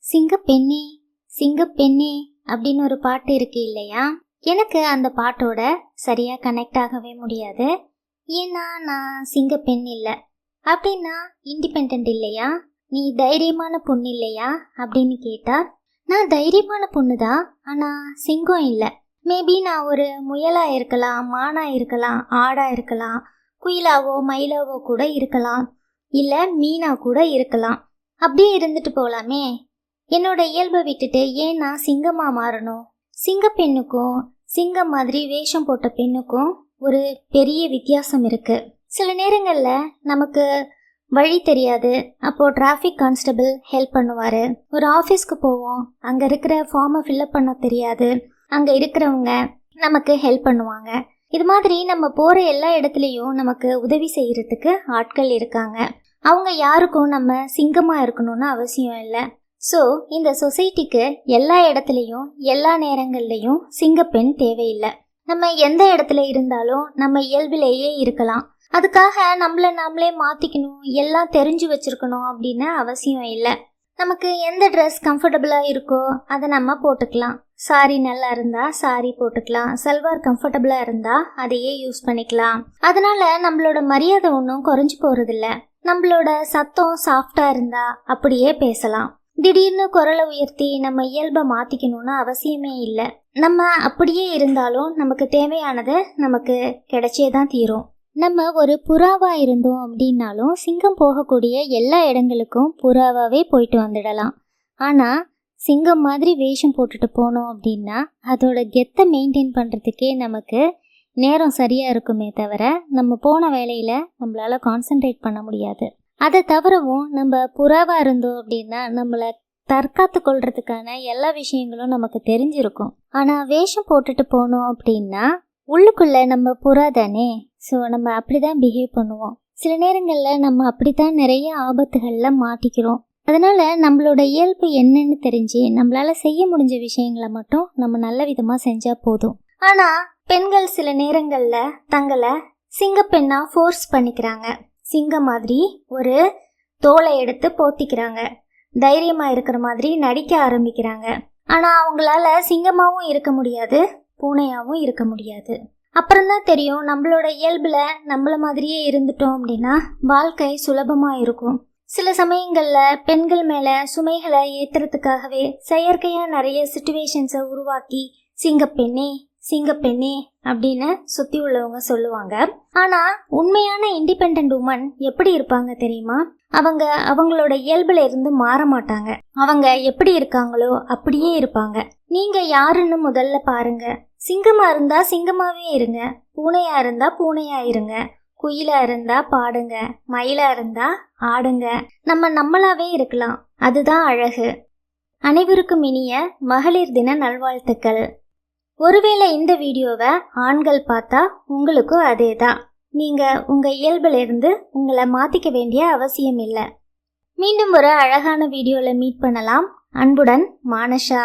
சிங்கப்பெண்ணே சிங்கப்பெண்ணே அப்படின்னு ஒரு பாட்டு இருக்கு இல்லையா? எனக்கு அந்த பாட்டோட சரியா கனெக்ட் ஆகவே முடியாது. ஏன்னா நான் சிங்கப்பெண் இல்லை. அப்படின்னா இண்டிபெண்ட் இல்லையா? நீ தைரியமான பொண்ணு இல்லையா அப்படின்னு கேட்டா, நான் தைரியமான பொண்ணு தான், ஆனால் சிங்கம் இல்லை. மேபி நான் ஒரு முயலாக இருக்கலாம், மானாக இருக்கலாம், ஆடாக இருக்கலாம், குயிலாவோ மயிலாவோ கூட இருக்கலாம், இல்லை மீனா கூட இருக்கலாம். அப்படியே இருந்துட்டு போகலாமே. என்னோட இயல்பை விட்டுட்டு ஏன் நான் சிங்கமாக மாறணும்? சிங்கப்பெண்ணுக்கும் சிங்கம் மாதிரி வேஷம் போட்ட பெண்ணுக்கும் ஒரு பெரிய வித்தியாசம் இருக்குது. சில நேரங்களில் நமக்கு வழி தெரியாது, அப்போது டிராஃபிக் கான்ஸ்டபிள் ஹெல்ப் பண்ணுவார். ஒரு ஆஃபீஸ்க்கு போவோம், அங்கே இருக்கிற ஃபார்மை ஃபில்அப் பண்ண தெரியாது, அங்கே இருக்கிறவங்க நமக்கு ஹெல்ப் பண்ணுவாங்க. இது மாதிரி நம்ம போகிற எல்லா இடத்துலையும் நமக்கு உதவி செய்கிறதுக்கு ஆட்கள் இருக்காங்க. அவங்க யாருக்கும் நம்ம சிங்கமாக இருக்கணும்னு அவசியம் இல்லை. ஸோ இந்த சொசைட்டிக்கு எல்லா இடத்துலையும் எல்லா நேரங்கள்லையும் சிங்கப்பெண் தேவையில்லை. நம்ம எந்த இடத்துல இருந்தாலும் நம்ம இயல்பிலேயே இருக்கலாம். அதுக்காக நம்மளை நாமளே மாற்றிக்கணும், எல்லாம் தெரிஞ்சு வச்சுருக்கணும் அப்படின்னு அவசியம் இல்லை. நமக்கு எந்த ட்ரெஸ் கம்ஃபர்டபுளாக இருக்கோ அதை நம்ம போட்டுக்கலாம். சாரி நல்லா இருந்தால் சாரி போட்டுக்கலாம், சல்வார் கம்ஃபர்டபுளாக இருந்தால் அதையே யூஸ் பண்ணிக்கலாம். அதனால நம்மளோட மரியாதை ஒன்றும் குறைஞ்சி போகிறதில்ல. நம்மளோட சத்தம் சாஃப்டாக இருந்தால் அப்படியே பேசலாம். திடீர்னு குரலை உயர்த்தி நம்ம இயல்பை மாற்றிக்கணும்னு அவசியமே இல்லை. நம்ம அப்படியே இருந்தாலும் நமக்கு தேவையானது நமக்கு கிடைச்சே தான் தீரும். நம்ம ஒரு புறாவாக இருந்தோம் அப்படின்னாலும் சிங்கம் போகக்கூடிய எல்லா இடங்களுக்கும் புறாவாகவே போயிட்டு வந்துடலாம். ஆனால் சிங்கம் மாதிரி வேஷம் போட்டுட்டு போனோம் அப்படின்னா அதோட கெத்தை மெயின்டைன் பண்ணுறதுக்கே நமக்கு நேரம் சரியாக இருக்குமே தவிர நம்ம போன வேலையில் நம்மளால் கான்சென்ட்ரேட் பண்ண முடியாது. அதை தவிரவும் நம்ம புறாவாக இருந்தோம் அப்படின்னா நம்மளை தற்காத்து கொள்றதுக்கான எல்லா விஷயங்களும் நமக்கு தெரிஞ்சிருக்கும். ஆனால் வேஷம் போட்டுட்டு போனோம் அப்படின்னா உள்ளுக்குள்ளே நம்ம புறா தானே. ஸோ நம்ம அப்படி தான் பிஹேவ் பண்ணுவோம். சில நேரங்களில் நம்ம அப்படித்தான் நிறைய ஆபத்துகளில் மாட்டிக்கிறோம். அதனால் நம்மளோட இயல்பு என்னன்னு தெரிஞ்சு நம்மளால் செய்ய முடிஞ்ச விஷயங்களை மட்டும் நம்ம நல்ல விதமாக செஞ்சால் போதும். ஆனால் பெண்கள் சில நேரங்களில் தங்களை சிங்கப்பெண்ணாக ஃபோர்ஸ் பண்ணிக்கிறாங்க. சிங்கம் மாதிரி ஒரு தோலை எடுத்து போத்திக்கிறாங்க, தைரியமாக இருக்கிற மாதிரி நடிக்க ஆரம்பிக்கிறாங்க. ஆனால் அவங்களால சிங்கமாகவும் இருக்க முடியாது, பூனையாகவும் இருக்க முடியாது. அப்புறம்தான் தெரியும் நம்மளோட இயல்பில் நம்மள மாதிரியே இருந்துட்டோம் அப்படின்னா வாழ்க்கை சுலபமாக இருக்கும். சில சமயங்களில் பெண்கள் மேலே சுமைகளை ஏற்றுறதுக்காகவே செயற்கையாக நிறைய சிச்சுவேஷன்ஸை உருவாக்கி சிங்கப்பெண்ணே சிங்கப்பெண்ணே அப்படின்னு சுற்றி உள்ளவங்க சொல்லுவாங்க. ஆனால் உண்மையான இண்டிபெண்ட் உமன் எப்படி இருப்பாங்க தெரியுமா? அவங்க அவங்களோட இயல்புல இருந்து மாற மாட்டாங்க. அவங்க எப்படி இருக்காங்களோ அப்படியே இருப்பாங்க. நீங்கள் யாருன்னு முதல்ல பாருங்க. சிங்கமாக இருந்தால் சிங்கமாகவே இருங்க, பூனையாக இருந்தால் பூனையாக இருங்க, குயிலாக இருந்தால் பாடுங்க, மயிலாக இருந்தால் ஆடுங்க. நம்ம நம்மளாவே இருக்கலாம், அதுதான் அழகு. அனைவருக்கும் இனிய மகளிர் தின நல்வாழ்த்துக்கள். ஒருவேளை இந்த வீடியோவை ஆண்கள் பார்த்தா உங்களுக்கும் அதே தான். நீங்கள் உங்கள் இயல்பிலிருந்து உங்களை மாற்றிக்க வேண்டிய அவசியம் இல்லை. மீண்டும் ஒரு அழகான வீடியோவில் மீட் பண்ணலாம். அன்புடன் மானஷா.